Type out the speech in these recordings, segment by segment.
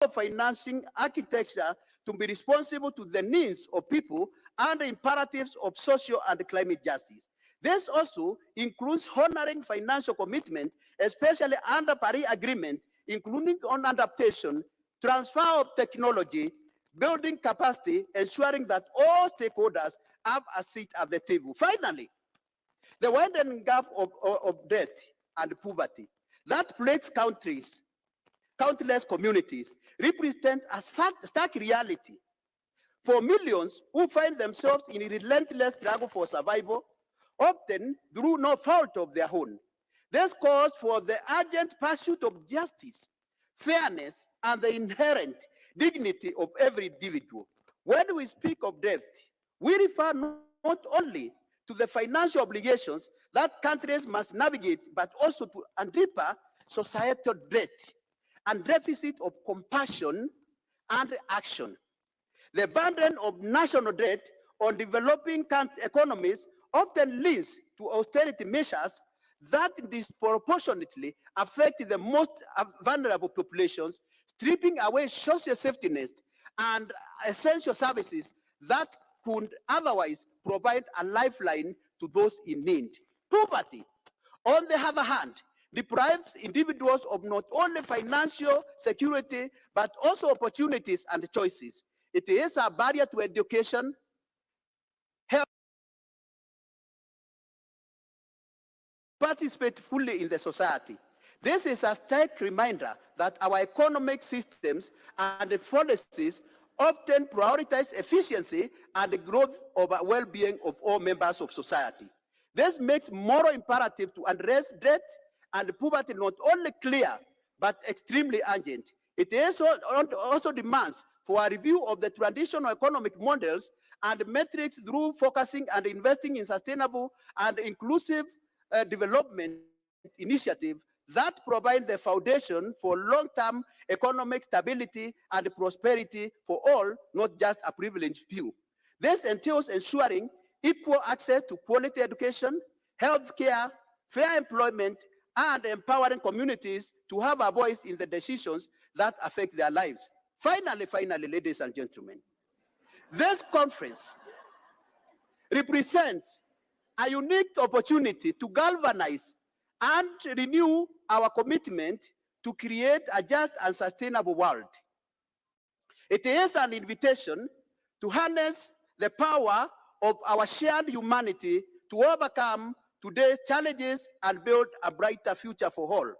financing architecture to be responsive to the needs of people and the imperatives of social and climate justice. This also includes honoring financial commitment, especially under Paris Agreement, including on adaptation, transfer of technology, building capacity, ensuring that all stakeholders have a seat at the table. Finally, the widening gap of debt and poverty that plagues countless communities, represents a stark reality for millions who find themselves in a relentless struggle for survival, often through no fault of their own. This calls for the urgent pursuit of justice, fairness, and the inherent dignity of every individual. When we speak of debt, we refer not only to the financial obligations that countries must navigate, but also to a deeper societal debt and deficit of compassion and action. The burden of national debt on developing economies often leads to austerity measures that disproportionately affect the most vulnerable populations, stripping away social safety nets and essential services that could otherwise provide a lifeline to those in need. Poverty, on the other hand, deprives individuals of not only financial security, but also opportunities and choices. It is a barrier to education, health, participate fully in the society. This is a stark reminder that our economic systems and the policies often prioritize efficiency and the growth of the well-being of all members of society. This makes moral imperative to address debt and poverty not only clear, but extremely urgent. It also demands for a review of the traditional economic models and metrics through focusing and investing in sustainable and inclusive development initiatives that provide the foundation for long-term economic stability and prosperity for all, not just a privileged few. This entails ensuring equal access to quality education, health care, fair employment, and empowering communities to have a voice in the decisions that affect their lives. Finally, ladies and gentlemen, this conference represents a unique opportunity to galvanize and renew our commitment to create a just and sustainable world. It is an invitation to harness the power of our shared humanity to overcome today's challenges and build a brighter future for all.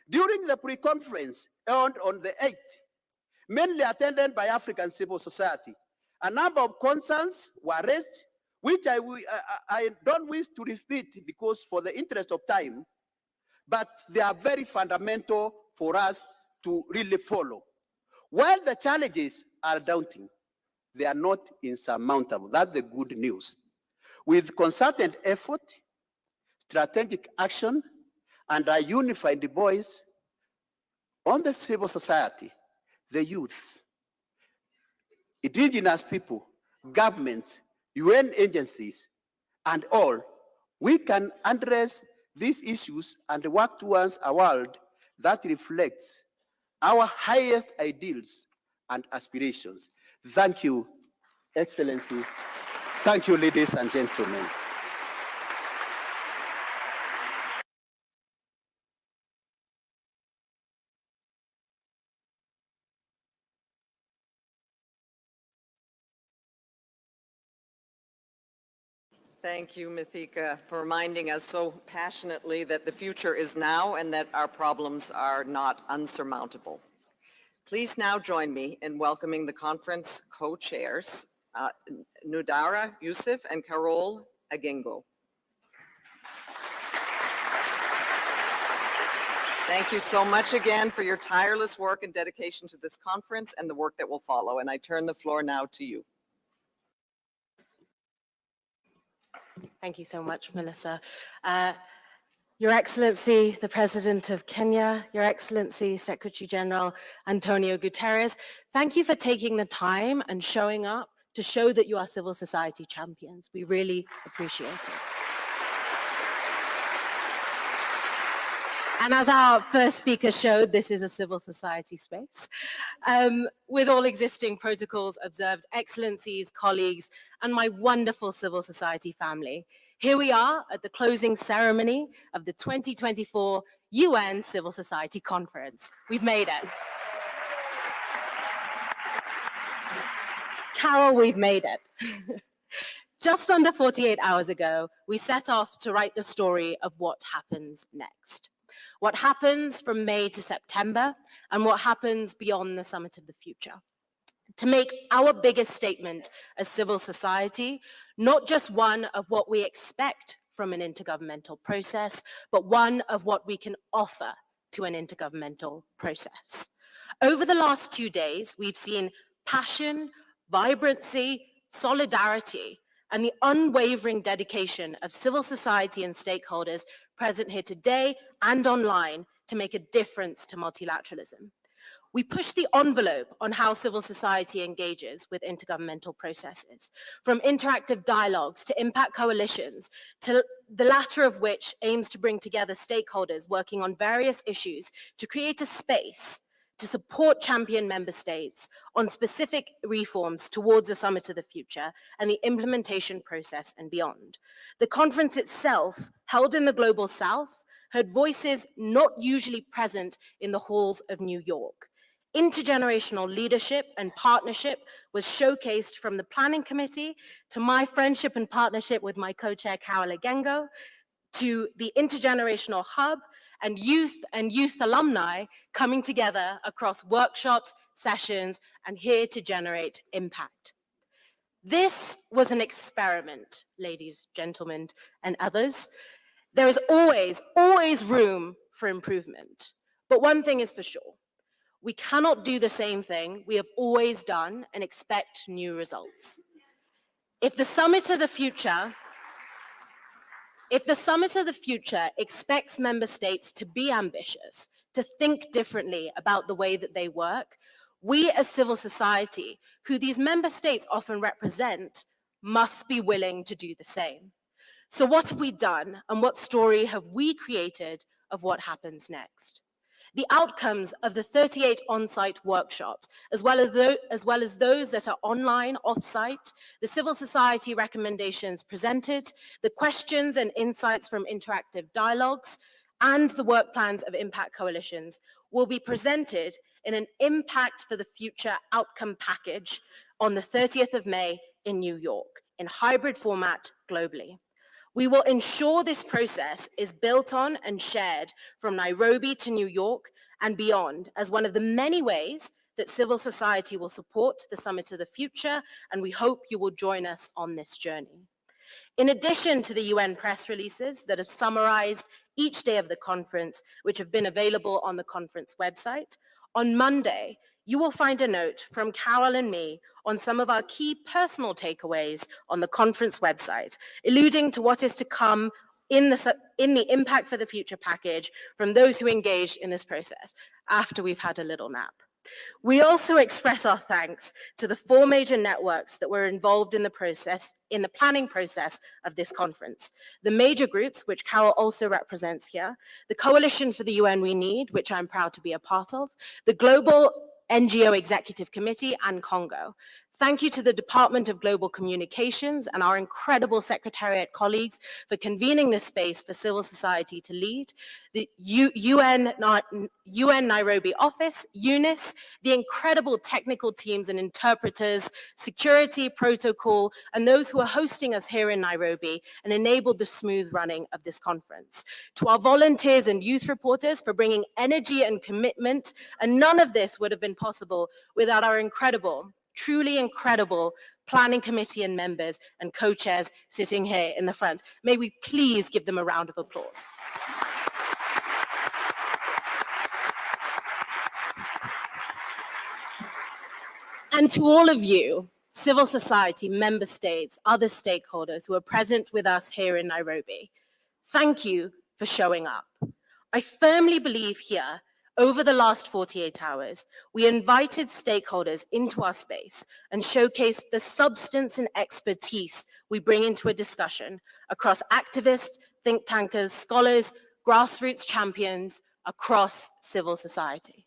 During the pre-conference held on the 8th, mainly attended by African civil society, a number of concerns were raised, which I don't wish to repeat because for the interest of time, but they are very fundamental for us to really follow. While the challenges are daunting, they are not insurmountable. That's the good news. With concerted effort, strategic action, and a unified voice on the civil society, the youth, indigenous people, governments, UN agencies, and all, we can address these issues and work towards a world that reflects our highest ideals and aspirations. Thank you, Excellency. Thank you, ladies and gentlemen. Thank you, Mithika, for reminding us so passionately that the future is now and that our problems are not unsurmountable. Please now join me in welcoming the conference co-chairs, Nudara Yusuf and Carol Agingo. Thank you so much again for your tireless work and dedication to this conference and the work that will follow. And I turn the floor now to you. Thank you so much, Melissa. Your Excellency, the President of Kenya, Your Excellency, Secretary General Antonio Guterres, thank you for taking the time and showing up to show that you are civil society champions. We really appreciate it. And as our first speaker showed, this is a civil society space. With all existing protocols observed, excellencies, colleagues, and my wonderful civil society family, here we are at the closing ceremony of the 2024 UN Civil Society Conference. We've made it. Carol, we've made it. Just under 48 hours ago, we set off to write the story of what happens next. What happens from May to September, and what happens beyond the Summit of the Future. To make our biggest statement as civil society, not just one of what we expect from an intergovernmental process, but one of what we can offer to an intergovernmental process. Over the last 2 days, we've seen passion, vibrancy, solidarity, and the unwavering dedication of civil society and stakeholders present here today and online to make a difference to multilateralism. We push the envelope on how civil society engages with intergovernmental processes, from interactive dialogues to impact coalitions, to the latter of which aims to bring together stakeholders working on various issues to create a space to support champion member states on specific reforms towards the Summit of the Future and the implementation process and beyond. The conference itself, held in the Global South, heard voices not usually present in the halls of New York. Intergenerational leadership and partnership was showcased from the planning committee to my friendship and partnership with my co-chair Carol Agengo, to the intergenerational hub and youth alumni coming together across workshops, sessions, and here to generate impact. This was an experiment, ladies, gentlemen, and others. There is always room for improvement. But one thing is for sure, we cannot do the same thing we have always done and expect new results. If the Summit of the Future expects member states to be ambitious, to think differently about the way that they work, we as civil society, who these member states often represent, must be willing to do the same. So what have we done, and what story have we created of what happens next? The outcomes of the 38 on-site workshops, as well as those that are online, off-site, the civil society recommendations presented, the questions and insights from interactive dialogues, and the work plans of impact coalitions will be presented in an Impact for the Future outcome package on the 30th of May in New York, in hybrid format globally. We will ensure this process is built on and shared from Nairobi to New York and beyond as one of the many ways that civil society will support the Summit of the Future, and we hope you will join us on this journey. In addition to the UN press releases that have summarized each day of the conference, which have been available on the conference website, on Monday, you will find a note from Carol and me on some of our key personal takeaways on the conference website, alluding to what is to come in the Impact for the Future package from those who engaged in this process after we've had a little nap. We also express our thanks to the 4 major networks that were involved in the planning process of this conference. The major groups, which Carol also represents here, the Coalition for the UN We Need, which I'm proud to be a part of, the Global NGO Executive Committee, and Congo. Thank you to the Department of Global Communications and our incredible Secretariat colleagues for convening this space for civil society to lead, the UN Nairobi office, UNIS, the incredible technical teams and interpreters, security, protocol, and those who are hosting us here in Nairobi and enabled the smooth running of this conference. To our volunteers and youth reporters for bringing energy and commitment, and none of this would have been possible without our incredible, truly incredible planning committee and members and co-chairs sitting here in the front. May we please give them a round of applause. And to all of you, civil society, member states, other stakeholders who are present with us here in Nairobi, thank you for showing up. I firmly believe here, over the last 48 hours, we invited stakeholders into our space and showcased the substance and expertise we bring into a discussion across activists, think tankers, scholars, grassroots champions, across civil society.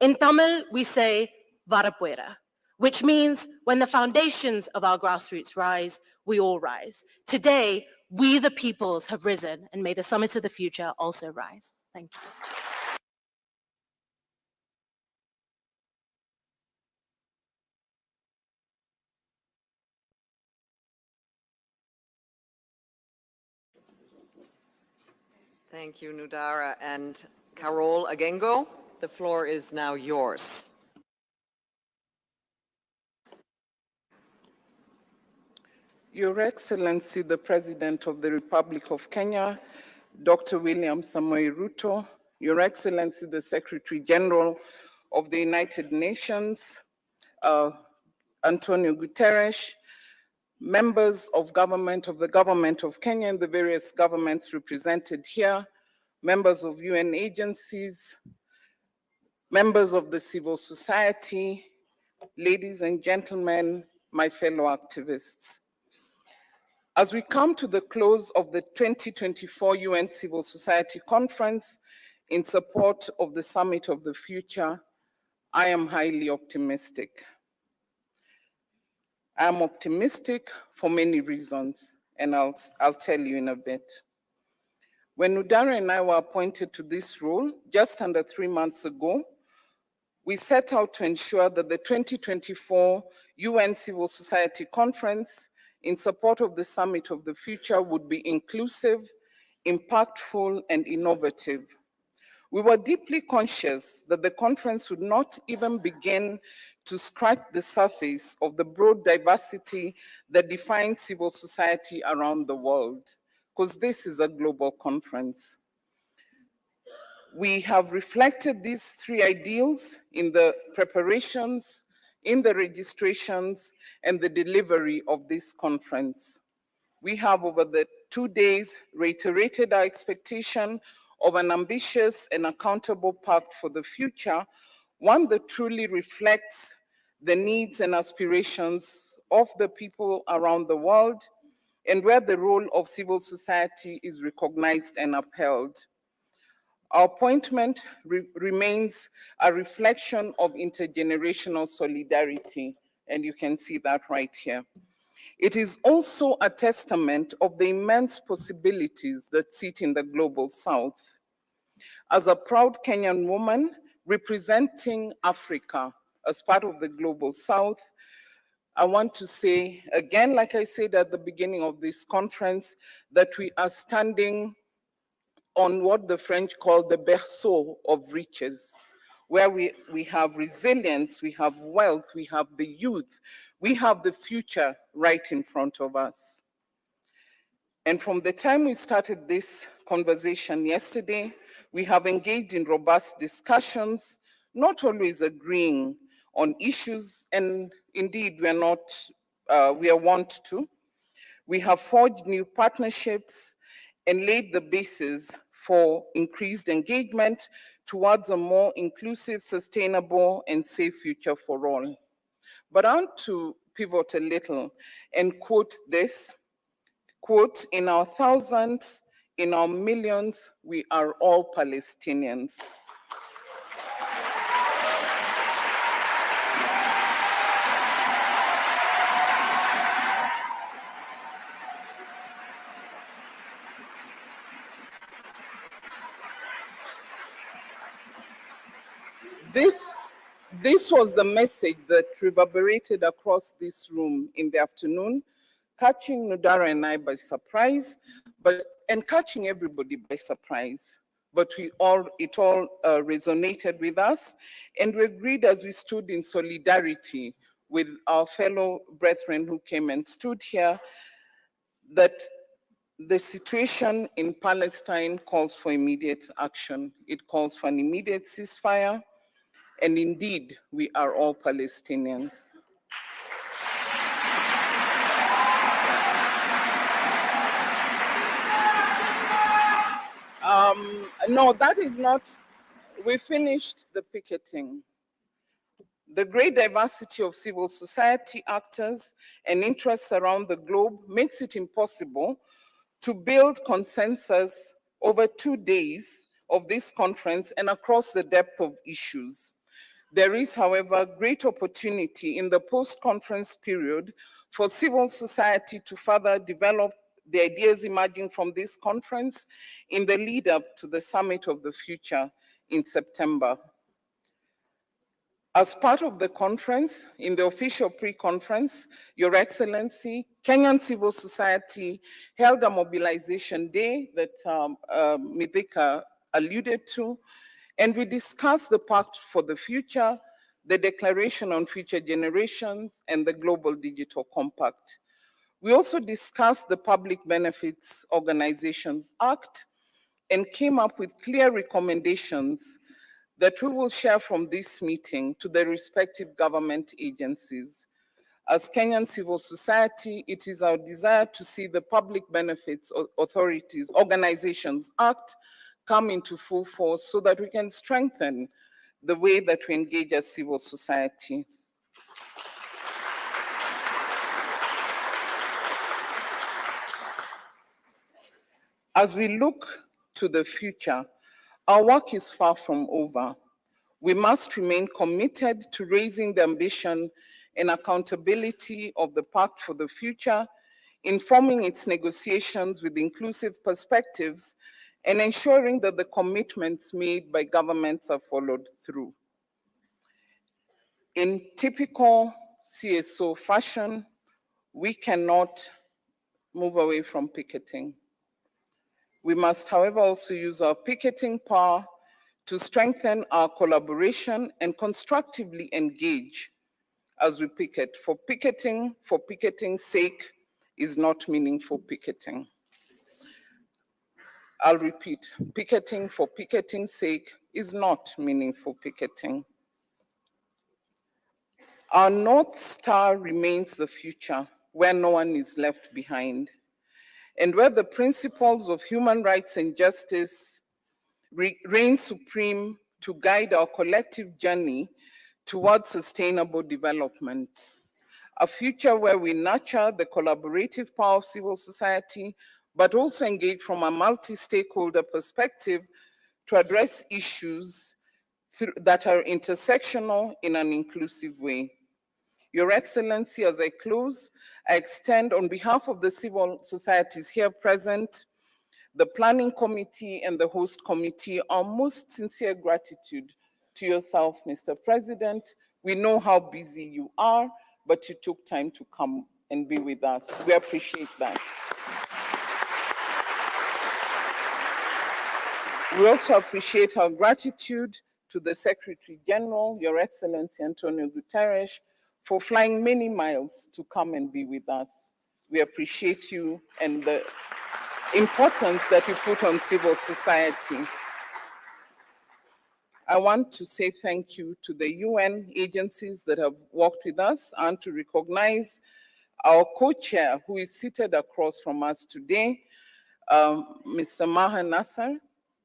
In Tamil, we say varapuera, which means when the foundations of our grassroots rise, we all rise. Today, we the peoples have risen, and may the summits of the future also rise. Thank you. Thank you, Nudara. And Carol Agengo, the floor is now yours. Your Excellency, the President of the Republic of Kenya, Dr. William Samoei Ruto, Your Excellency, the Secretary General of the United Nations, Antonio Guterres, members of the government of Kenya and the various governments represented here, members of UN agencies, members of the civil society, ladies and gentlemen, my fellow activists. As we come to the close of the 2024 UN Civil Society Conference in support of the Summit of the Future, I am highly optimistic. I am optimistic for many reasons, and I'll tell you in a bit. When Nudara and I were appointed to this role just under 3 months ago, we set out to ensure that the 2024 UN Civil Society Conference in support of the Summit of the Future would be inclusive, impactful, and innovative. We were deeply conscious that the conference would not even begin to scratch the surface of the broad diversity that defines civil society around the world, because this is a global conference. We have reflected these three ideals in the preparations, in the registrations, and the delivery of this conference. We have, over the 2 days, reiterated our expectation of an ambitious and accountable pact for the future, one that truly reflects the needs and aspirations of the people around the world, and where the role of civil society is recognized and upheld. Our appointment remains a reflection of intergenerational solidarity, and you can see that right here. It is also a testament of the immense possibilities that sit in the global South. As a proud Kenyan woman representing Africa as part of the global South, I want to say again, like I said at the beginning of this conference, that we are standing on what the French call the berceau of riches, where we have resilience, we have wealth, we have the youth, we have the future right in front of us. And from the time we started this conversation yesterday, we have engaged in robust discussions, not always agreeing on issues, and indeed we are want to. We have forged new partnerships and laid the basis for increased engagement towards a more inclusive, sustainable, and safe future for all. But I want to pivot a little and quote this, quote, "In our thousands, in our millions, we are all Palestinians." This was the message that reverberated across this room in the afternoon, catching Nudara and I by surprise, and catching everybody by surprise. But it all resonated with us, and we agreed as we stood in solidarity with our fellow brethren who came and stood here, that the situation in Palestine calls for immediate action. It calls for an immediate ceasefire, and indeed, we are all Palestinians. No, that is not, we finished the picketing. The great diversity of civil society actors and interests around the globe makes it impossible to build consensus over 2 days of this conference and across the depth of issues. There is, however, great opportunity in the post-conference period for civil society to further develop the ideas emerging from this conference in the lead up to the Summit of the Future in September. As part of the conference, in the official pre-conference, Your Excellency, Kenyan civil society held a mobilization day that Mithika alluded to, and we discussed the Pact for the Future, the Declaration on Future Generations, and the Global Digital Compact. We also discussed the Public Benefits Organizations Act and came up with clear recommendations that we will share from this meeting to the respective government agencies. As Kenyan civil society, it is our desire to see the Public Benefits Organizations Act come into full force so that we can strengthen the way that we engage as civil society. As we look to the future, our work is far from over. We must remain committed to raising the ambition and accountability of the Pact for the Future, informing its negotiations with inclusive perspectives, and ensuring that the commitments made by governments are followed through. In typical CSO fashion, we cannot move away from picketing. We must, however, also use our picketing power to strengthen our collaboration and constructively engage as we picket. For picketing's sake is not meaningful picketing. I'll repeat, picketing for picketing's sake is not meaningful picketing. Our North Star remains the future, where no one is left behind, and where the principles of human rights and justice reign supreme to guide our collective journey towards sustainable development. A future where we nurture the collaborative power of civil society, but also engage from a multi-stakeholder perspective to address issues that are intersectional in an inclusive way. Your Excellency, as I close, I extend on behalf of the civil societies here present, the Planning Committee and the Host Committee, our most sincere gratitude to yourself, Mr. President. We know how busy you are, but you took time to come and be with us. We appreciate that. We also appreciate our gratitude to the Secretary General, Your Excellency Antonio Guterres, for flying many miles to come and be with us. We appreciate you and the importance that you put on civil society. I want to say thank you to the UN agencies that have worked with us and to recognize our co-chair who is seated across from us today, Mr. Maha Nassar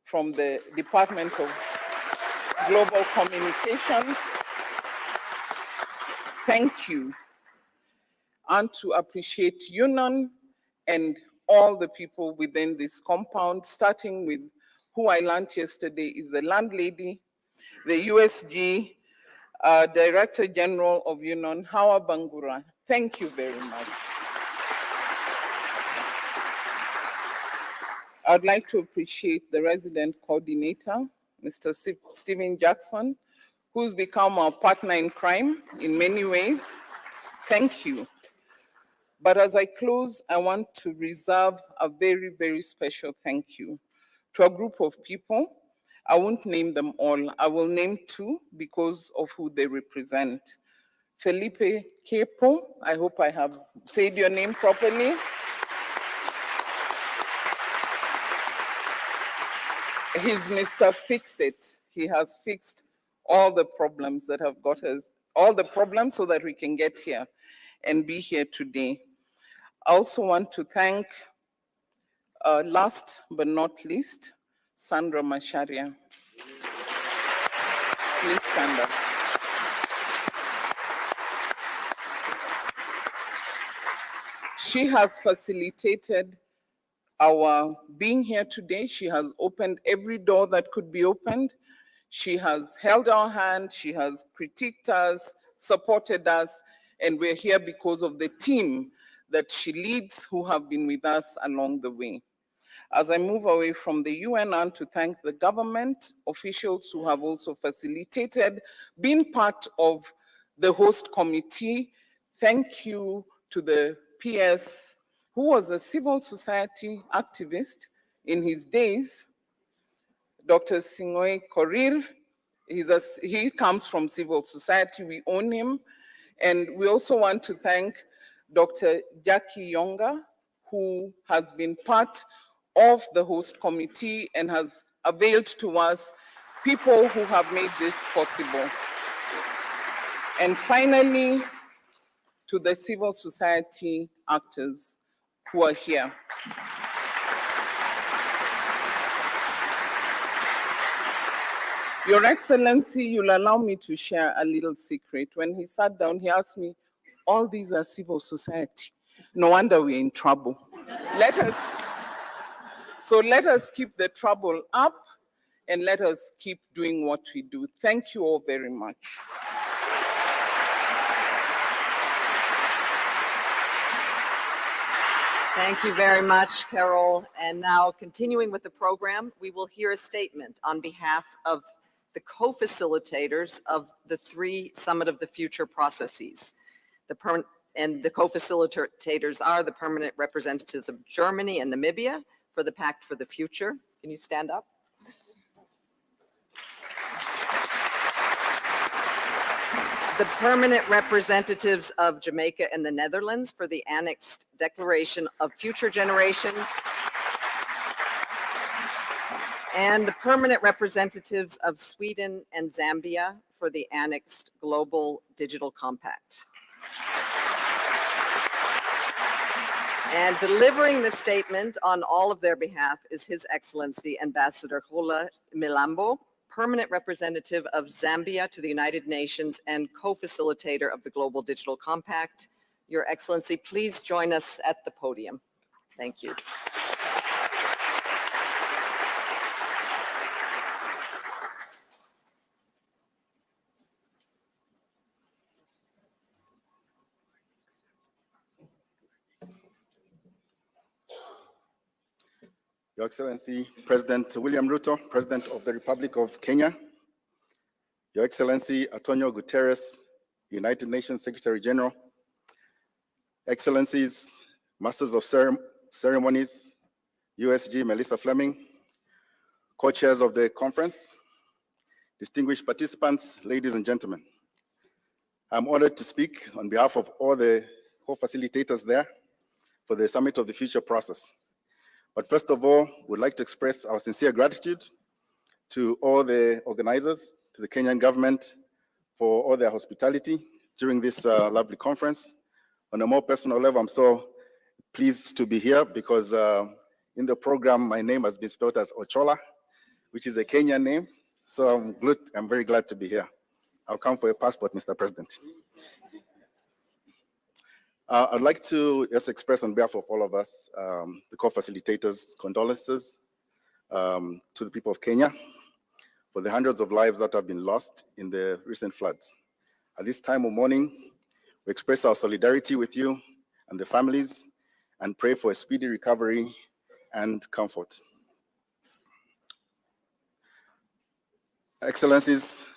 from the Department of Global Communications. Thank you. And to appreciate UNON and all the people within this compound, starting with who I learned yesterday is the landlady, the USG Director General of UNON, Hawa Bangura. Thank you very much. I'd like to appreciate the resident coordinator, Mr. Stephen Jackson, who's become our partner in crime in many ways. Thank you. But as I close, I want to reserve a very, very special thank you to a group of people. I won't name them all. I will name two because of who they represent. Felipe Kepo, I hope I have said your name properly. He's Mr. Fix-It. He has fixed all the problems that have got us, all the problems so that we can get here and be here today. I also want to thank, last but not least, Sandra Macharia. Please stand up. She has facilitated our being here today. She has opened every door that could be opened. She has held our hand, she has critiqued us, supported us, and we're here because of the team that she leads who have been with us along the way. As I move away from the UN, I want to thank the government officials who have also facilitated being part of the host committee. Thank you to the PS, who was a civil society activist in his days, Dr. Singoy Korir. He comes from civil society, we own him. And we also want to thank Dr. Jackie Yonga, who has been part of the host committee and has availed to us people who have made this possible. And finally, to the civil society actors who are here. Your Excellency, you'll allow me to share a little secret. When he sat down, he asked me, all these are civil society. No wonder we're in trouble. Let us keep the trouble up and let us keep doing what we do. Thank you all very much. Thank you very much, Carol. And now, continuing with the program, we will hear a statement on behalf of the co-facilitators of the 3 Summit of the Future processes. And the co-facilitators are the permanent representatives of Germany and Namibia for the Pact for the Future. Can you stand up? The permanent representatives of Jamaica and the Netherlands for the Annexed Declaration of Future Generations. And the permanent representatives of Sweden and Zambia for the Annexed Global Digital Compact. And delivering the statement on all of their behalf is His Excellency Ambassador Hula Milambo, permanent representative of Zambia to the United Nations and co-facilitator of the Global Digital Compact. Your Excellency, please join us at the podium. Thank you. Your Excellency, President William Ruto, President of the Republic of Kenya, Your Excellency Antonio Guterres, United Nations Secretary General, Excellencies, Masters of Ceremonies, USG Melissa Fleming, co-chairs of the conference, distinguished participants, ladies and gentlemen. I'm honored to speak on behalf of all the co-facilitators there for the Summit of the Future process. But first of all, we'd like to express our sincere gratitude to all the organizers, to the Kenyan government for all their hospitality during this lovely conference. On a more personal level, I'm so pleased to be here because in the program, my name has been spelled as Ochola, which is a Kenyan name. So I'm very glad to be here. I'll come for your passport, Mr. President. I'd like to just express on behalf of all of us, the co-facilitators, condolences to the people of Kenya for the hundreds of lives that have been lost in the recent floods. At this time of mourning, we express our solidarity with you and the families and pray for a speedy recovery and comfort. Excellencies,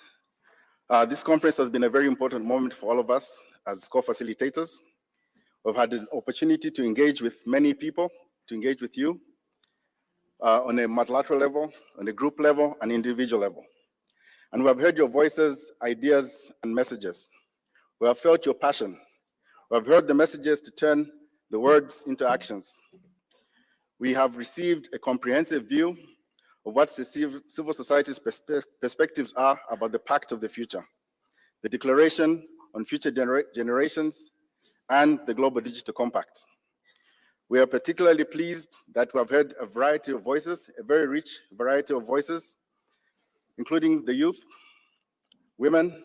this conference has been a very important moment for all of us as co-facilitators. We've had the opportunity to engage with many people, to engage with you on a multilateral level, on a group level, and individual level. And we have heard your voices, ideas, and messages. We have felt your passion. We have heard the messages to turn the words into actions. We have received a comprehensive view of what the civil society's perspectives are about the Pact of the Future, the Declaration on Future Generations, and the Global Digital Compact. We are particularly pleased that we have heard a variety of voices, a very rich variety of voices, including the youth, women,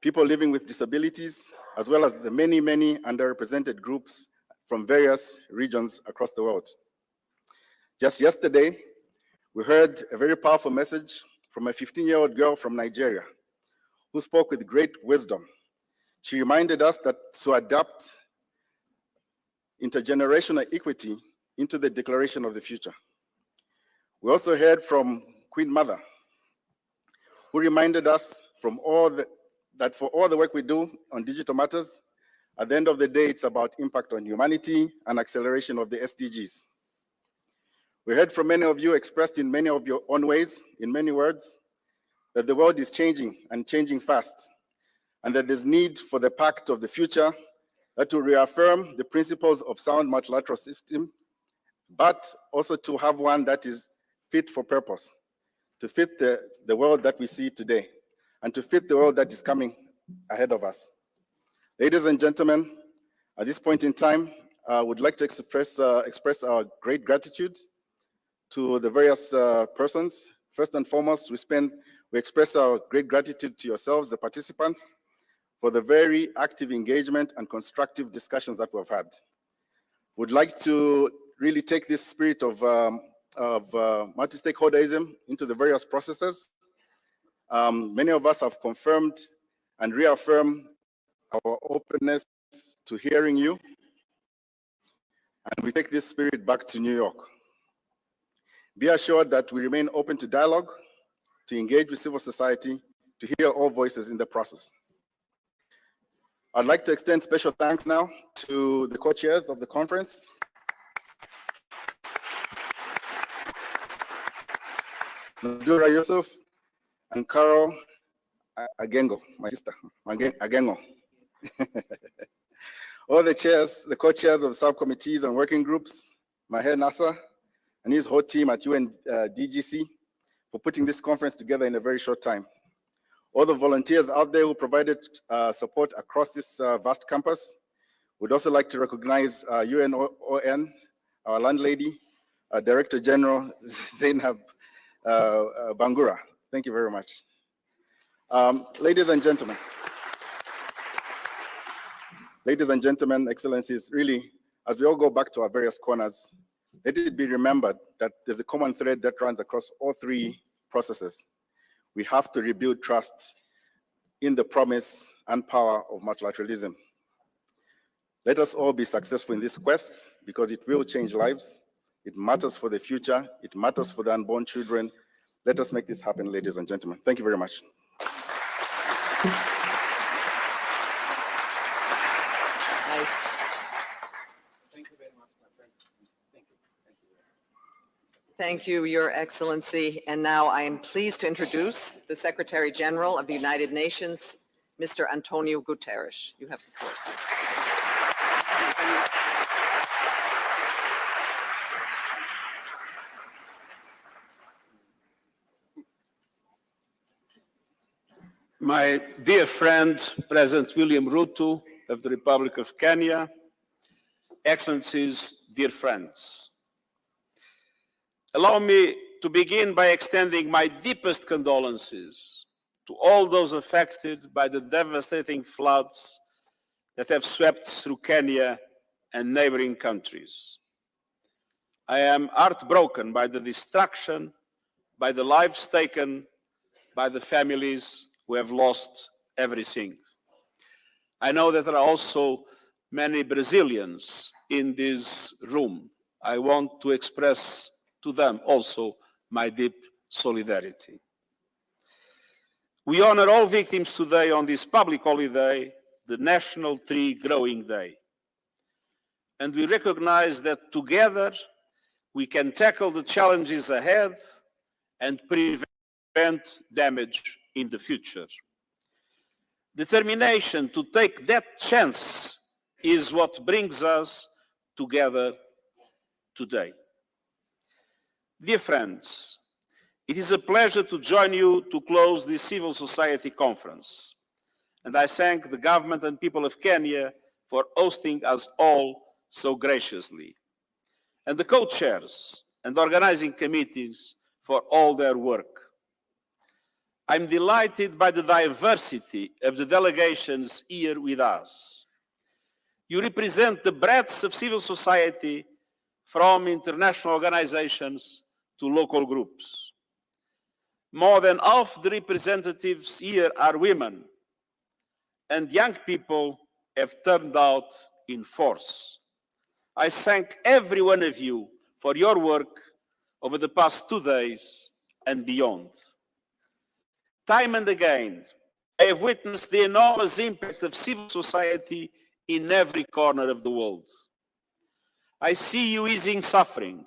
people living with disabilities, as well as the many, many underrepresented groups from various regions across the world. Just yesterday, we heard a very powerful message from a 15-year-old girl from Nigeria who spoke with great wisdom. She reminded us that to adapt intergenerational equity into the declaration of the future. We also heard from Queen Mother, who reminded us that for all the work we do on digital matters, at the end of the day, it's about impact on humanity and acceleration of the SDGs. We heard from many of you expressed in many of your own ways, in many words, that the world is changing and changing fast, and that there's need for the pact of the future that will reaffirm the principles of sound multilateral system, but also to have one that is fit for purpose, to fit the world that we see today, and to fit the world that is coming ahead of us. Ladies and gentlemen, at this point in time, I would like to express our great gratitude to the various persons. First and foremost, we express our great gratitude to yourselves, the participants, for the very active engagement and constructive discussions that we've had. Would like to really take this spirit of multi-stakeholderism into the various processes. Many of us have confirmed and reaffirmed our openness to hearing you, and we take this spirit back to New York. Be assured that we remain open to dialogue, to engage with civil society, to hear all voices in the process. I'd like to extend special thanks now to the co-chairs of the conference. Nadura Yusuf and Carol Agengo, my sister, Agengo. All the chairs, the co-chairs of subcommittees and working groups, Maher Nasser and his whole team at UNDGC for putting this conference together in a very short time. All the volunteers out there who provided support across this vast campus. We'd also like to recognize UNON, our landlady, Director General Zainab Bangura. Thank you very much. Ladies and gentlemen, Excellencies, really, as we all go back to our various corners, let it be remembered that there's a common thread that runs across all three processes. We have to rebuild trust in the promise and power of multilateralism. Let us all be successful in this quest because it will change lives. It matters for the future. It matters for the unborn children. Let us make this happen, ladies and gentlemen. Thank you very much. Thank you, Your Excellency. And now I am pleased to introduce the Secretary General of the United Nations, Mr. Antonio Guterres. You have the floor, sir. My dear friend, President William Ruto of the Republic of Kenya, Excellencies, dear friends. Allow me to begin by extending my deepest condolences to all those affected by the devastating floods that have swept through Kenya and neighboring countries. I am heartbroken by the destruction, by the lives taken, by the families who have lost everything. I know that there are also many Brazilians in this room. I want to express to them also my deep solidarity. We honor all victims today on this public holiday, the National Tree Growing Day. And we recognize that together we can tackle the challenges ahead and prevent damage in the future. Determination to take that chance is what brings us together today. Dear friends, it is a pleasure to join you to close this civil society conference. And I thank the government and people of Kenya for hosting us all so graciously, and the co-chairs and organizing committees for all their work. I'm delighted by the diversity of the delegations here with us. You represent the breadth of civil society from international organizations to local groups. More than half the representatives here are women, and young people have turned out in force. I thank every one of you for your work over the past 2 days and beyond. Time and again, I have witnessed the enormous impact of civil society in every corner of the world. I see you easing suffering,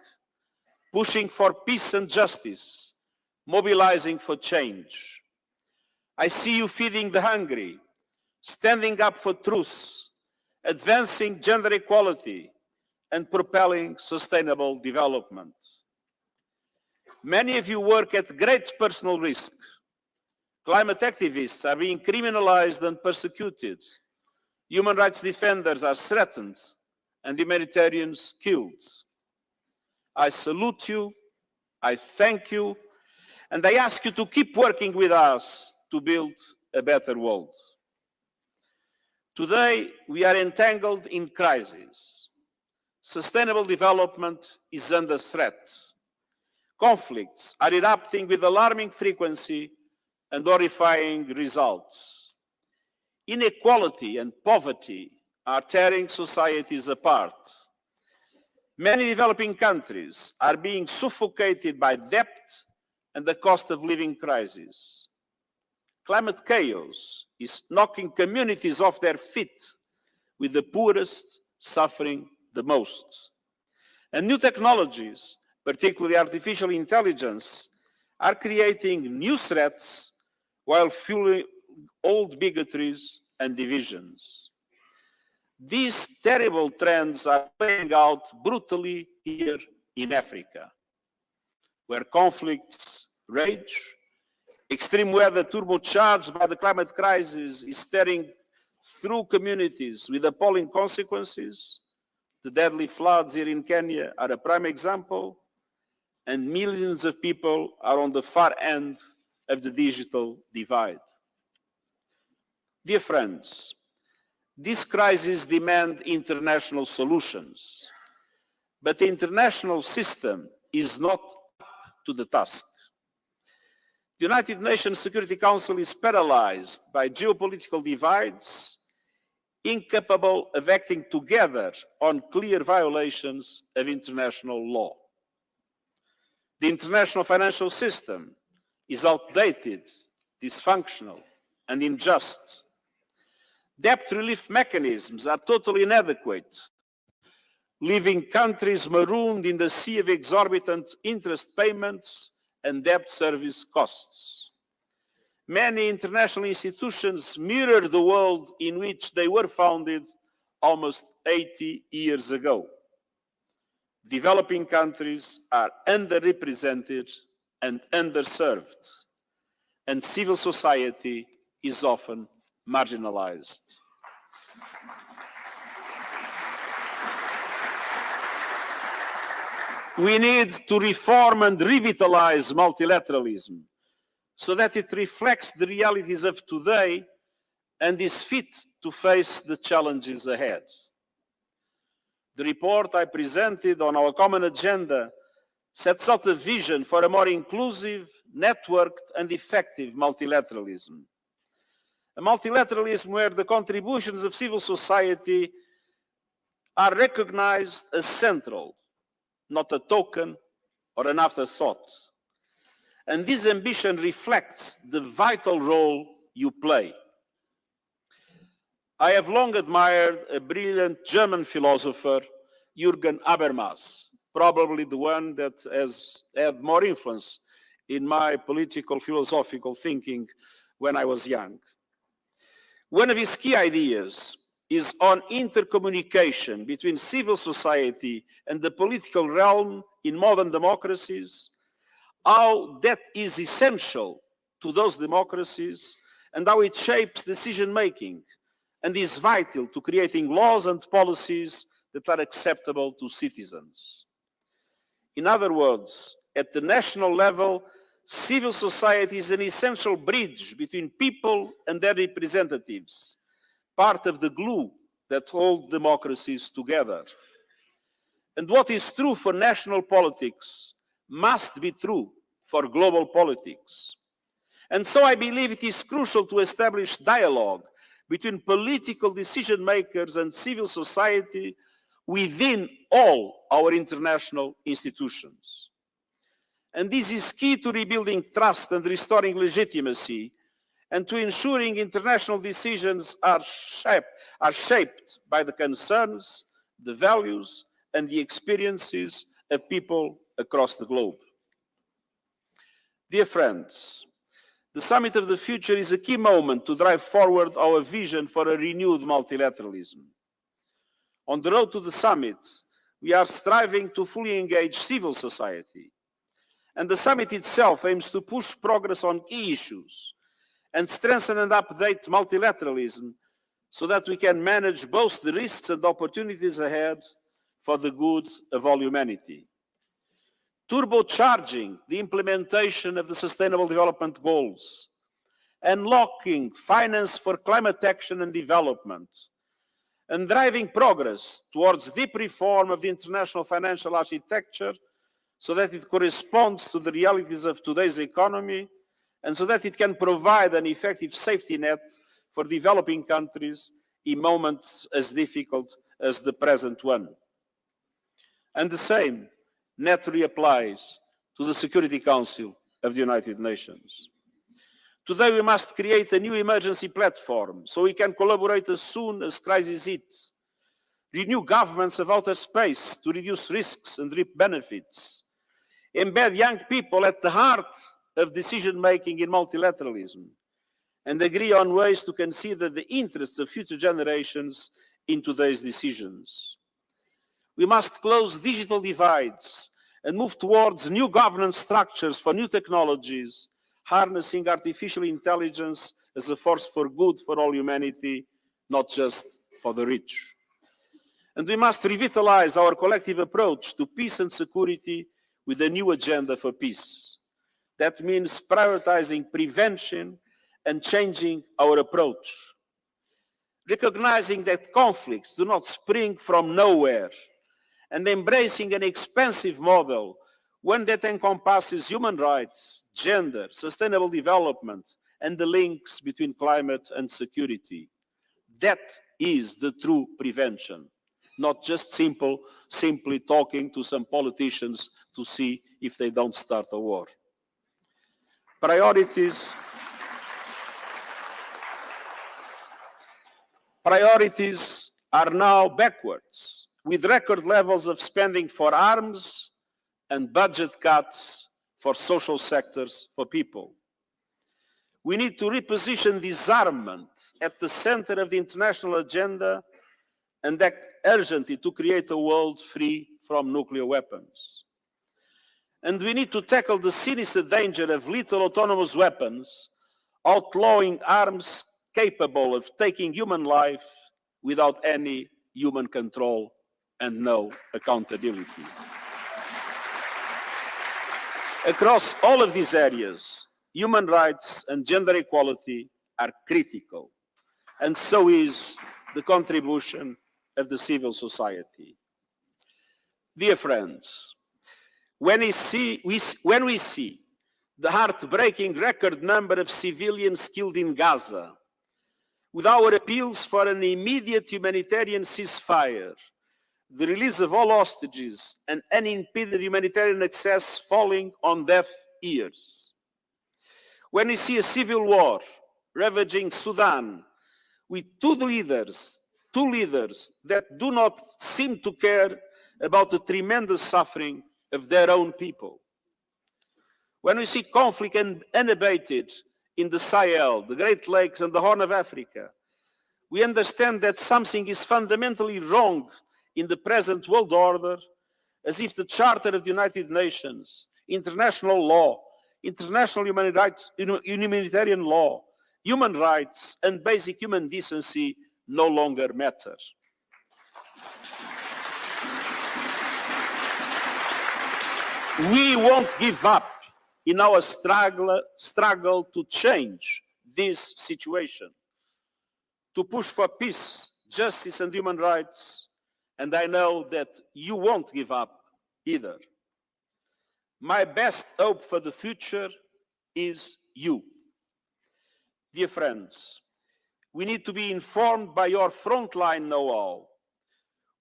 pushing for peace and justice, mobilizing for change. I see you feeding the hungry, standing up for truth, advancing gender equality, and propelling sustainable development. Many of you work at great personal risk. Climate activists are being criminalized and persecuted. Human rights defenders are threatened and humanitarians killed. I salute you, I thank you, and I ask you to keep working with us to build a better world. Today, we are entangled in crisis. Sustainable development is under threat. Conflicts are erupting with alarming frequency and horrifying results. Inequality and poverty are tearing societies apart. Many developing countries are being suffocated by debt and the cost of living crisis. Climate chaos is knocking communities off their feet, with the poorest suffering the most. And new technologies, particularly artificial intelligence, are creating new threats while fueling old bigotries and divisions. These terrible trends are playing out brutally here in Africa, where conflicts rage, extreme weather turbocharged by the climate crisis is tearing through communities with appalling consequences. The deadly floods here in Kenya are a prime example, and millions of people are on the far end of the digital divide. Dear friends, this crisis demands international solutions, but the international system is not up to the task. The United Nations Security Council is paralyzed by geopolitical divides, incapable of acting together on clear violations of international law. The international financial system is outdated, dysfunctional, and unjust. Debt relief mechanisms are totally inadequate, leaving countries marooned in the sea of exorbitant interest payments and debt service costs. Many international institutions mirror the world in which they were founded almost 80 years ago. Developing countries are underrepresented and underserved, and civil society is often marginalized. We need to reform and revitalize multilateralism so that it reflects the realities of today and is fit to face the challenges ahead. The report I presented on our common agenda sets out a vision for a more inclusive, networked, and effective multilateralism. A multilateralism where the contributions of civil society are recognized as central, not a token or an afterthought. And this ambition reflects the vital role you play. I have long admired a brilliant German philosopher, Jürgen Habermas, probably the one that has had more influence in my political philosophical thinking when I was young. One of his key ideas is on intercommunication between civil society and the political realm in modern democracies, how that is essential to those democracies and how it shapes decision-making and is vital to creating laws and policies that are acceptable to citizens. In other words, at the national level, civil society is an essential bridge between people and their representatives, part of the glue that holds democracies together. And what is true for national politics must be true for global politics. And so I believe it is crucial to establish dialogue between political decision makers and civil society within all our international institutions. And this is key to rebuilding trust and restoring legitimacy, and to ensuring international decisions are shaped by the concerns, the values, and the experiences of people across the globe. Dear friends, the Summit of the Future is a key moment to drive forward our vision for a renewed multilateralism. On the road to the summit, we are striving to fully engage civil society. And the summit itself aims to push progress on key issues and strengthen and update multilateralism so that we can manage both the risks and opportunities ahead for the good of all humanity. Turbocharging the implementation of the Sustainable Development Goals, unlocking finance for climate action and development, and driving progress towards deep reform of the international financial architecture so that it corresponds to the realities of today's economy and so that it can provide an effective safety net for developing countries in moments as difficult as the present one. And the same naturally applies to the Security Council of the United Nations. Today we must create a new emergency platform so we can collaborate as soon as crises hit, renew governments of outer space to reduce risks and reap benefits, embed young people at the heart of decision-making in multilateralism, and agree on ways to consider the interests of future generations in today's decisions. We must close digital divides and move towards new governance structures for new technologies, harnessing artificial intelligence as a force for good for all humanity, not just for the rich. And we must revitalize our collective approach to peace and security with a new agenda for peace. That means prioritizing prevention and changing our approach. Recognizing that conflicts do not spring from nowhere, and embracing an expansive model, one that encompasses human rights, gender, sustainable development, and the links between climate and security. That is the true prevention, not just simply talking to some politicians to see if they don't start a war. Priorities are now backwards, with record levels of spending for arms and budget cuts for social sectors for people. We need to reposition disarmament at the center of the international agenda and act urgently to create a world free from nuclear weapons. And we need to tackle the sinister danger of lethal autonomous weapons, outlawing arms capable of taking human life without any human control and no accountability. Across all of these areas, human rights and gender equality are critical, and so is the contribution of the civil society. Dear friends, when we see the heartbreaking record number of civilians killed in Gaza, with our appeals for an immediate humanitarian ceasefire, the release of all hostages, and unimpeded humanitarian access falling on deaf ears. When we see a civil war ravaging Sudan, with two leaders that do not seem to care about the tremendous suffering of their own people. When we see conflict unabated in the Sahel, the Great Lakes, and the Horn of Africa, we understand that something is fundamentally wrong in the present world order, as if the Charter of the United Nations, international law, international humanitarian law, human rights, and basic human decency no longer matter. We won't give up in our struggle to change this situation, to push for peace, justice, and human rights, and I know that you won't give up either. My best hope for the future is you. Dear friends, we need to be informed by your frontline know-how.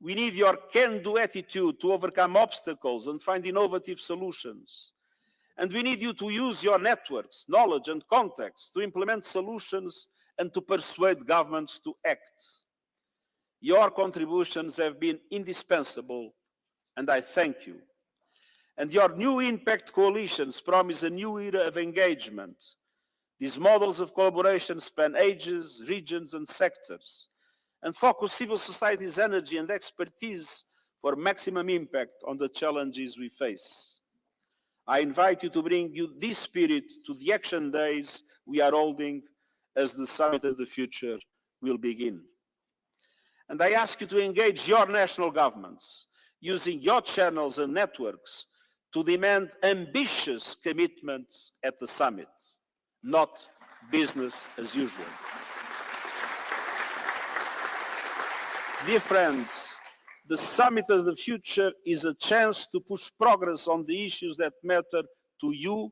We need your can-do attitude to overcome obstacles and find innovative solutions. And we need you to use your networks, knowledge and contacts to implement solutions and to persuade governments to act. Your contributions have been indispensable, and I thank you. And your new impact coalitions promise a new era of engagement. These models of collaboration span ages, regions, and sectors, and focus civil society's energy and expertise for maximum impact on the challenges we face. I invite you to bring this spirit to the action days we are holding as the Summit of the Future will begin. And I ask you to engage your national governments, using your channels and networks to demand ambitious commitments at the summit, not business as usual. Dear friends, the Summit of the Future is a chance to push progress on the issues that matter to you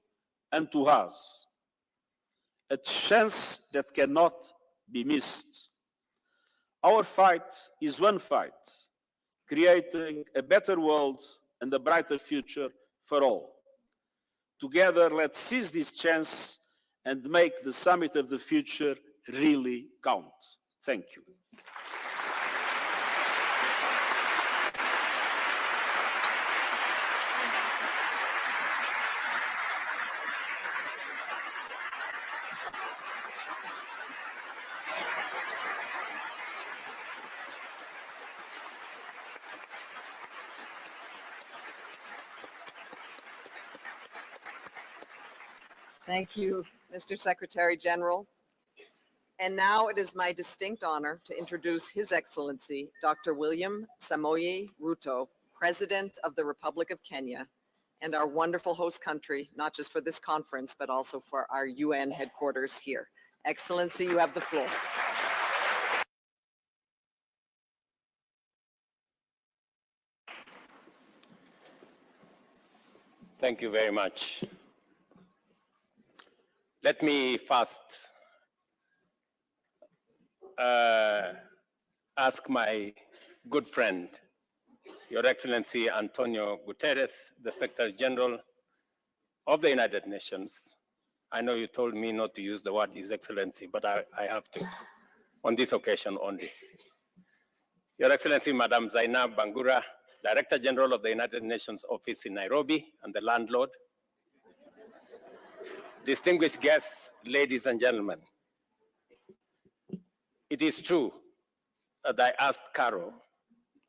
and to us. A chance that cannot be missed. Our fight is one fight, creating a better world and a brighter future for all. Together, let's seize this chance and make the Summit of the Future really count. Thank you. Thank you, Mr. Secretary General. And now it is my distinct honor to introduce His Excellency, Dr. William Samoei Ruto, President of the Republic of Kenya, and our wonderful host country, not just for this conference, but also for our UN headquarters here. Excellency, you have the floor. Thank you very much. Let me first ask my good friend, Your Excellency Antonio Guterres, the Secretary General of the United Nations. I know you told me not to use the word His Excellency, but I have to, on this occasion only. Your Excellency, Madam Zainab Bangura, Director General of the United Nations Office in Nairobi and the landlord. Distinguished guests, ladies and gentlemen, it is true that I asked Caro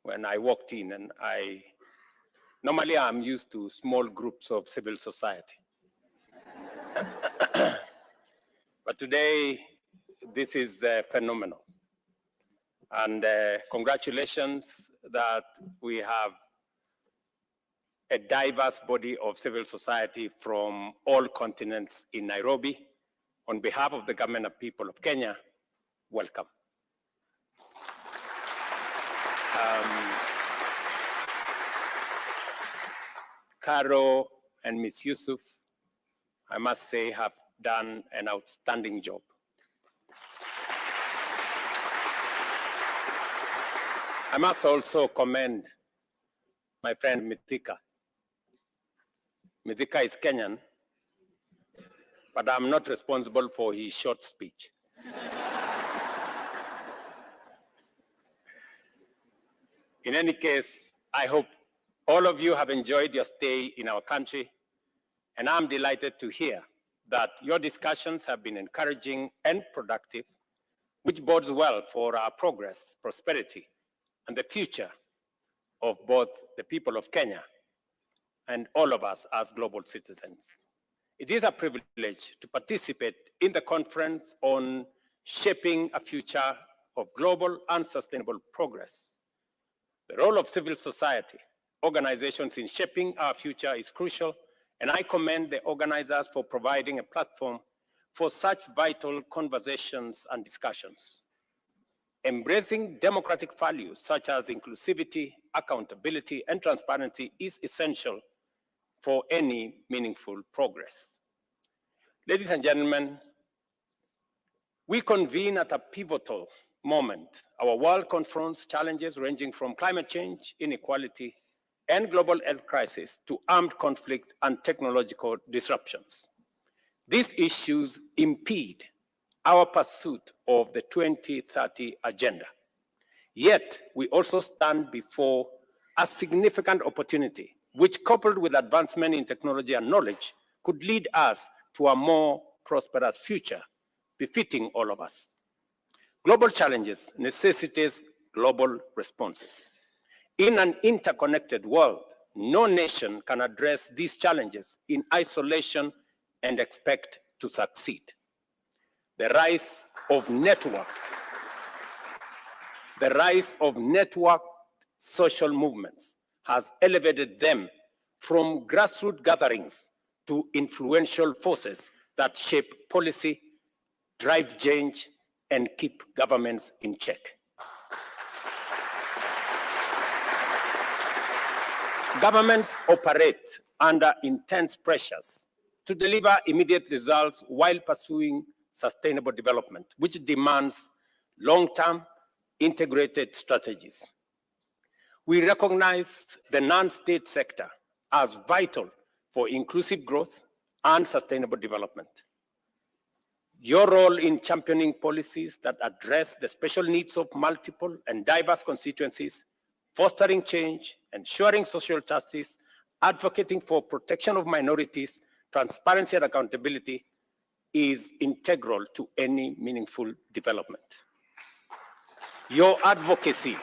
when I walked in, and normally I'm used to small groups of civil society. But today, this is phenomenal. And congratulations that we have a diverse body of civil society from all continents in Nairobi. On behalf of the government and people of Kenya, welcome. Caro and Ms. Yusuf, I must say, have done an outstanding job. I must also commend my friend Mithika. Mithika is Kenyan, but I'm not responsible for his short speech. In any case, I hope all of you have enjoyed your stay in our country, and I'm delighted to hear that your discussions have been encouraging and productive, which bodes well for our progress, prosperity, and the future of both the people of Kenya and all of us as global citizens. It is a privilege to participate in the conference on shaping a future of global and sustainable progress. The role of civil society organizations in shaping our future is crucial, and I commend the organizers for providing a platform for such vital conversations and discussions. Embracing democratic values such as inclusivity, accountability, and transparency is essential for any meaningful progress. Ladies and gentlemen, we convene at a pivotal moment. Our world confronts challenges ranging from climate change, inequality, and global health crisis to armed conflict and technological disruptions. These issues impede our pursuit of the 2030 agenda. Yet, we also stand before a significant opportunity, which, coupled with advancement in technology and knowledge, could lead us to a more prosperous future, befitting all of us. Global challenges necessitate global responses. In an interconnected world, no nation can address these challenges in isolation and expect to succeed. The rise of networked social movements has elevated them from grassroots gatherings to influential forces that shape policy, drive change, and keep governments in check. Governments operate under intense pressures to deliver immediate results while pursuing sustainable development, which demands long-term integrated strategies. We recognize the non-state sector as vital for inclusive growth and sustainable development. Your role in championing policies that address the special needs of multiple and diverse constituencies, fostering change, ensuring social justice, advocating for protection of minorities, transparency and accountability is integral to any meaningful development. Your advocacy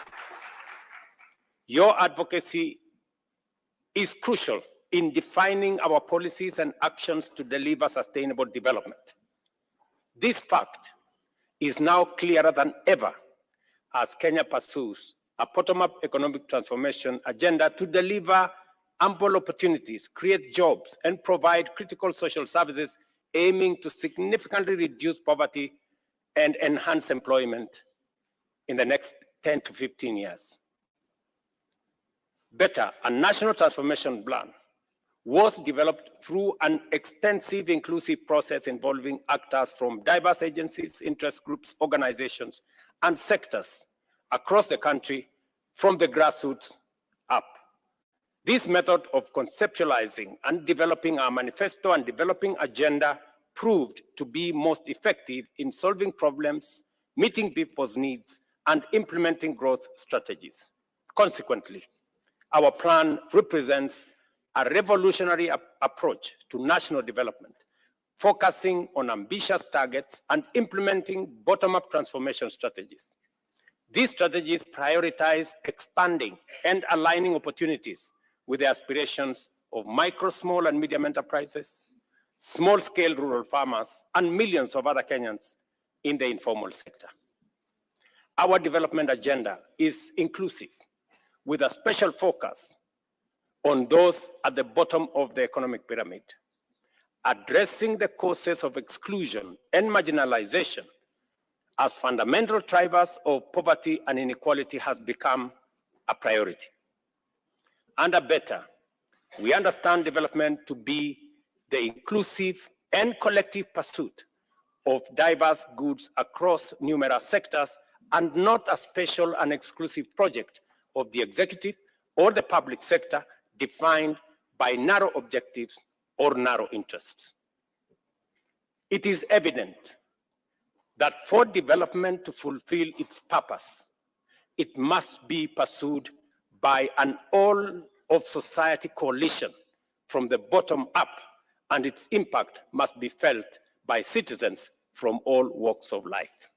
is crucial in defining our policies and actions to deliver sustainable development. This fact is now clearer than ever as Kenya pursues a bottom-up economic transformation agenda to deliver ample opportunities, create jobs, and provide critical social services aiming to significantly reduce poverty and enhance employment in the next 10 to 15 years. Better, a national transformation plan was developed through an extensive inclusive process involving actors from diverse agencies, interest groups, organizations, and sectors across the country from the grassroots up. This method of conceptualizing and developing our manifesto and developing agenda proved to be most effective in solving problems, meeting people's needs, and implementing growth strategies. Consequently, our plan represents a revolutionary approach to national development, focusing on ambitious targets and implementing bottom-up transformation strategies. These strategies prioritize expanding and aligning opportunities with the aspirations of micro, small, and medium enterprises, small-scale rural farmers, and millions of other Kenyans in the informal sector. Our development agenda is inclusive, with a special focus on those at the bottom of the economic pyramid. Addressing the causes of exclusion and marginalization as fundamental drivers of poverty and inequality has become a priority. Under Better, we understand development to be the inclusive and collective pursuit of diverse goods across numerous sectors and not a special and exclusive project of the executive or the public sector defined by narrow objectives or narrow interests. It is evident that for development to fulfill its purpose, it must be pursued by an all-of-society coalition from the bottom up, and its impact must be felt by citizens from all walks of life.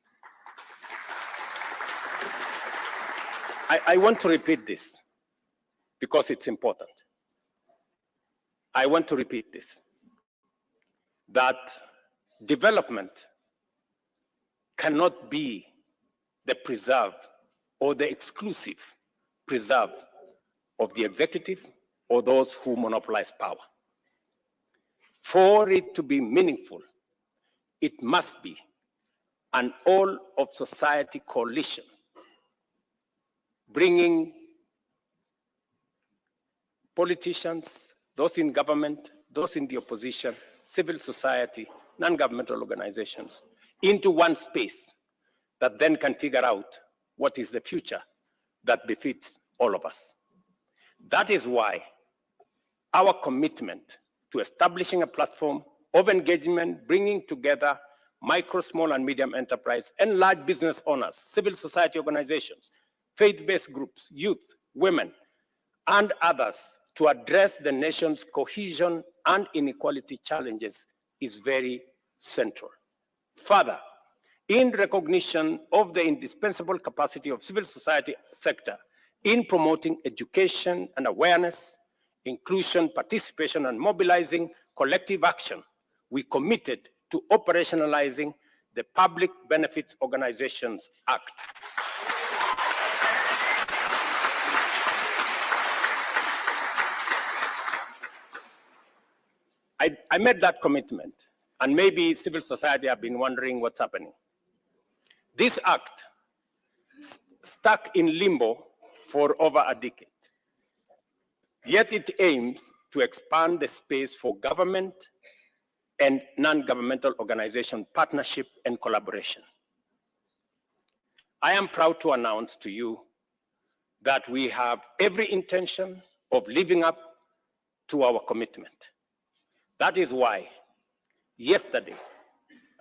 I want to repeat this because it's important. I want to repeat this, that development cannot be the preserve or the exclusive preserve of the executive or those who monopolize power. For it to be meaningful, it must be an all of society coalition, bringing politicians, those in government, those in the opposition, civil society, non-governmental organizations, into one space that then can figure out what is the future that befits all of us. That is why our commitment to establishing a platform of engagement, bringing together micro, small, and medium enterprise and large business owners, civil society organizations, faith-based groups, youth, women, and others to address the nation's cohesion and inequality challenges is very central. Further, in recognition of the indispensable capacity of civil society sector in promoting education and awareness, inclusion, participation, and mobilizing collective action, we committed to operationalizing the Public Benefits Organizations Act. I made that commitment, and maybe civil society have been wondering what's happening. This act stuck in limbo for over a decade, yet it aims to expand the space for government and non-governmental organization partnership and collaboration. I am proud to announce to you that we have every intention of living up to our commitment. That is why yesterday,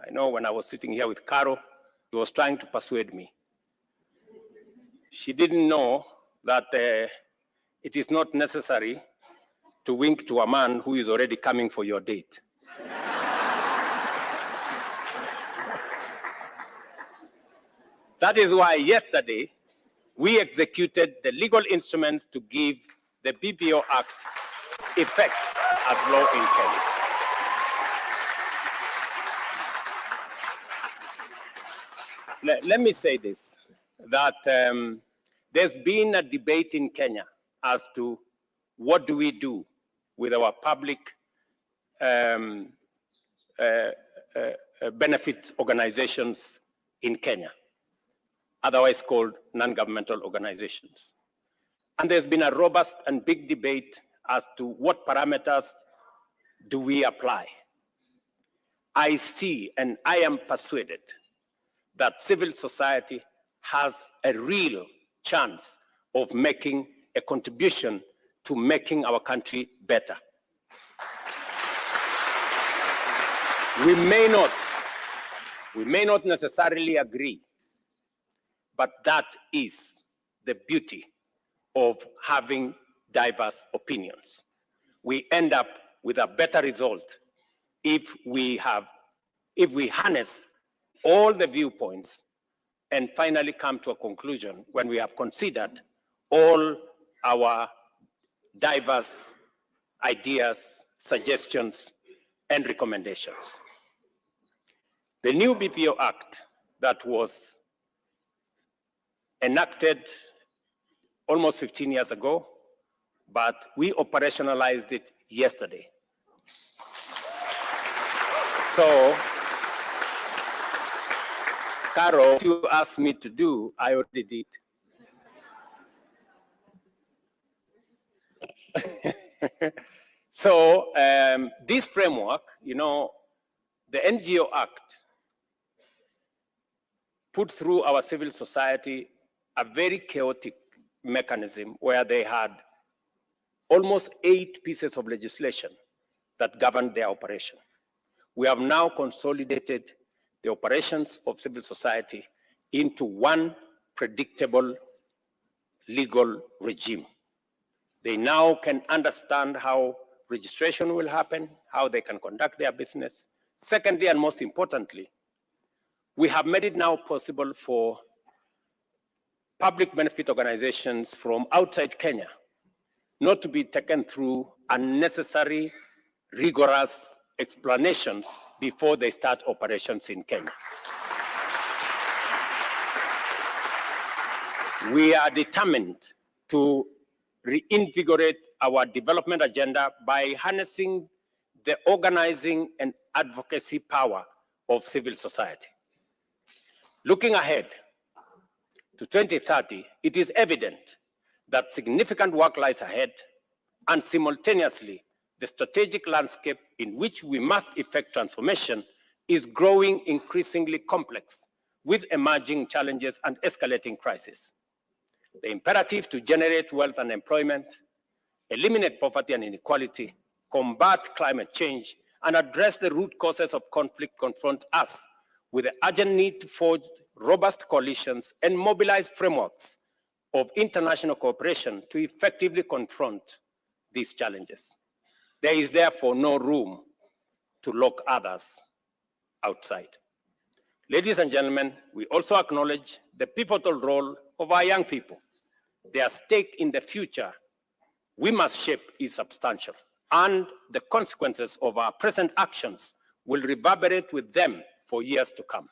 I know when I was sitting here with Caro, he was trying to persuade me. She didn't know that it is not necessary to wink to a man who is already coming for your date. That is why yesterday we executed the legal instruments to give the BPO Act effect as law in Kenya. Let me say this, that there's been a debate in Kenya as to what do we do with our public benefit organizations in Kenya, otherwise called non-governmental organizations. And there's been a robust and big debate as to what parameters do we apply. I see and I am persuaded that civil society has a real chance of making a contribution to making our country better. We may not necessarily agree, but that is the beauty of having diverse opinions. We end up with a better result if we harness all the viewpoints and finally come to a conclusion when we have considered all our diverse ideas, suggestions, and recommendations. The new BPO Act that was enacted almost 15 years ago, but we operationalized it yesterday. So, Caro, what you asked me to do, I already did. So, this framework, you know, the NGO Act put through our civil society a very chaotic mechanism where they had almost 8 pieces of legislation that governed their operation. We have now consolidated the operations of civil society into one predictable legal regime. They now can understand how registration will happen, how they can conduct their business. Secondly, and most importantly, we have made it now possible for public benefit organizations from outside Kenya not to be taken through unnecessary, rigorous explanations before they start operations in Kenya. We are determined to reinvigorate our development agenda by harnessing the organizing and advocacy power of civil society. Looking ahead to 2030, it is evident that significant work lies ahead, and simultaneously, the strategic landscape in which we must effect transformation is growing increasingly complex, with emerging challenges and escalating crises. The imperative to generate wealth and employment, eliminate poverty and inequality, combat climate change, and address the root causes of conflict confront us with the urgent need to forge robust coalitions and mobilize frameworks of international cooperation to effectively confront these challenges. There is therefore no room to lock others outside. Ladies and gentlemen, we also acknowledge the pivotal role of our young people. Their stake in the future we must shape is substantial, and the consequences of our present actions will reverberate with them for years to come.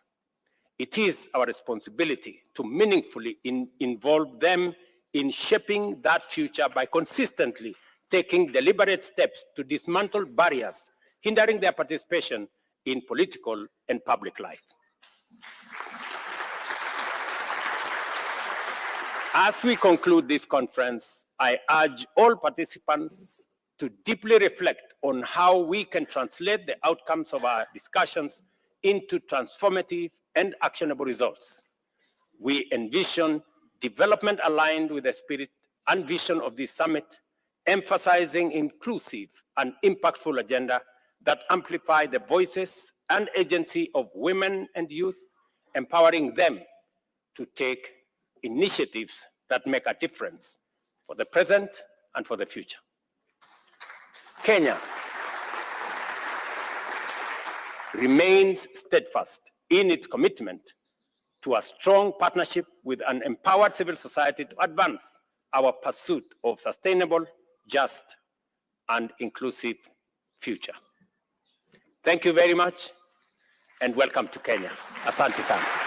It is our responsibility to meaningfully involve them in shaping that future by consistently taking deliberate steps to dismantle barriers hindering their participation in political and public life. As we conclude this conference, I urge all participants to deeply reflect on how we can translate the outcomes of our discussions into transformative and actionable results. We envision development aligned with the spirit and vision of this summit, emphasizing inclusive and impactful agenda that amplify the voices and agency of women and youth, empowering them to take initiatives that make a difference for the present and for the future. Kenya remains steadfast in its commitment to a strong partnership with an empowered civil society to advance our pursuit of sustainable, just, and inclusive future. Thank you very much, and welcome to Kenya. Asante sana.